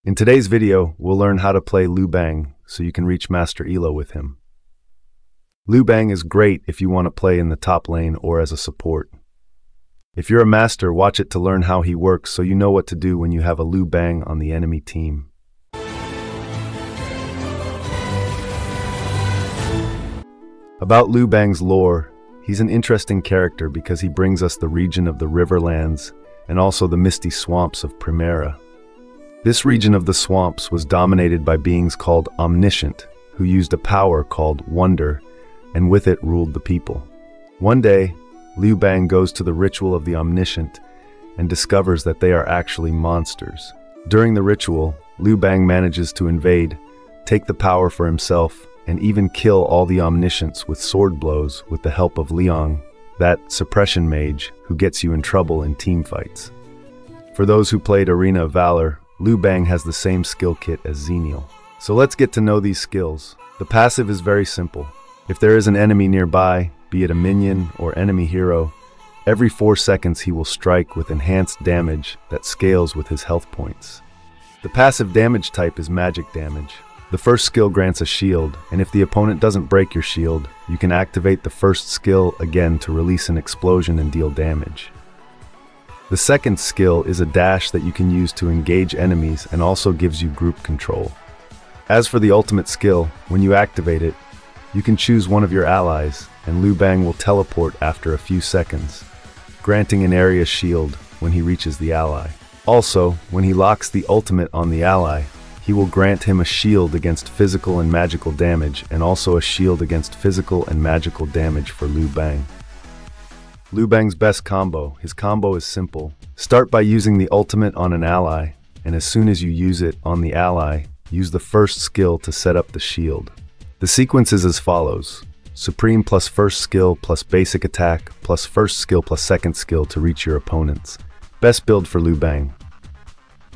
In today's video, we'll learn how to play Liu Bang so you can reach Master Elo with him. Liu Bang is great if you want to play in the top lane or as a support. If you're a master, watch it to learn how he works so you know what to do when you have a Liu Bang on the enemy team. About Liu Bang's lore, he's an interesting character because he brings us the region of the riverlands and also the misty swamps of Primaera. This region of the swamps was dominated by beings called omniscient, who used a power called wonder, and with it ruled the people. One day, Liu Bang goes to the ritual of the omniscient and discovers that they are actually monsters. During the ritual, Liu Bang manages to invade, take the power for himself, and even kill all the omniscients with sword blows with the help of Liang, that suppression mage who gets you in trouble in team fights. For those who played Arena of Valor, Liu Bang has the same skill kit as Xenial. So let's get to know these skills. The passive is very simple. If there is an enemy nearby, be it a minion or enemy hero, every 4 seconds he will strike with enhanced damage that scales with his health points. The passive damage type is magic damage. The first skill grants a shield, and if the opponent doesn't break your shield, you can activate the first skill again to release an explosion and deal damage. The second skill is a dash that you can use to engage enemies and also gives you group control. As for the ultimate skill, when you activate it, you can choose one of your allies, and Liu Bang will teleport after a few seconds, granting an area shield when he reaches the ally. Also, when he locks the ultimate on the ally, he will grant him a shield against physical and magical damage, and also a shield against physical and magical damage for Liu Bang. Liu Bang's best combo. His combo is simple. Start by using the ultimate on an ally, and as soon as you use it on the ally, use the first skill to set up the shield. The sequence is as follows: Supreme plus first skill plus basic attack plus first skill plus second skill to reach your opponents. Best build for Liu Bang.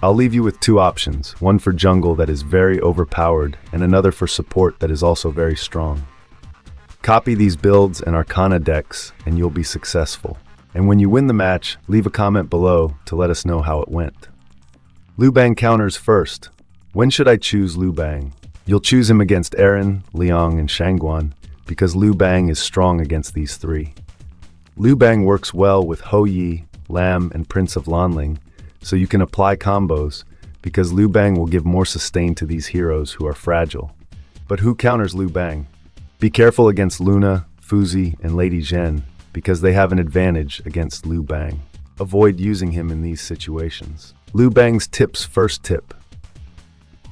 I'll leave you with 2 options, one for jungle that is very overpowered and another for support that is also very strong. Copy these builds and Arcana decks and you'll be successful. And when you win the match, leave a comment below to let us know how it went. Liu Bang counters first. When should I choose Liu Bang? You'll choose him against Eren, Liang, and Shangguan because Liu Bang is strong against these 3. Liu Bang works well with Hou Yi, Lam, and Prince of Lanling, so you can apply combos because Liu Bang will give more sustain to these heroes who are fragile. But who counters Liu Bang? Be careful against Luna, Fuzi, and Lady Zhen because they have an advantage against Liu Bang. Avoid using him in these situations. Liu Bang's tips. First tip.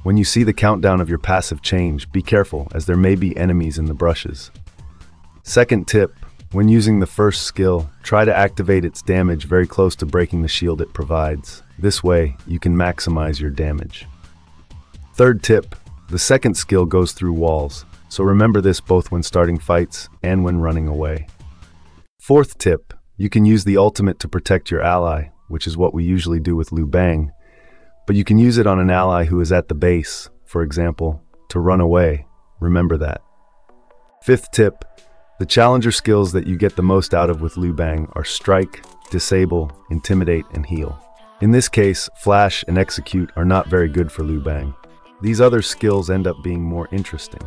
When you see the countdown of your passive change, be careful as there may be enemies in the brushes. Second tip. When using the first skill, try to activate its damage very close to breaking the shield it provides. This way, you can maximize your damage. Third tip. The second skill goes through walls, so remember this both when starting fights and when running away. Fourth tip. You can use the ultimate to protect your ally, which is what we usually do with Liu Bang, but you can use it on an ally who is at the base, for example, to run away. Remember that. Fifth tip. The challenger skills that you get the most out of with Liu Bang are Strike, Disable, Intimidate, and Heal. In this case, Flash and Execute are not very good for Liu Bang. These other skills end up being more interesting.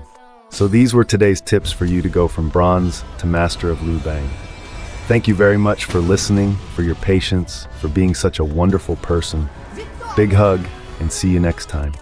So these were today's tips for you to go from bronze to master of Liu Bang. Thank you very much for listening, for your patience, for being such a wonderful person. Big hug, and see you next time.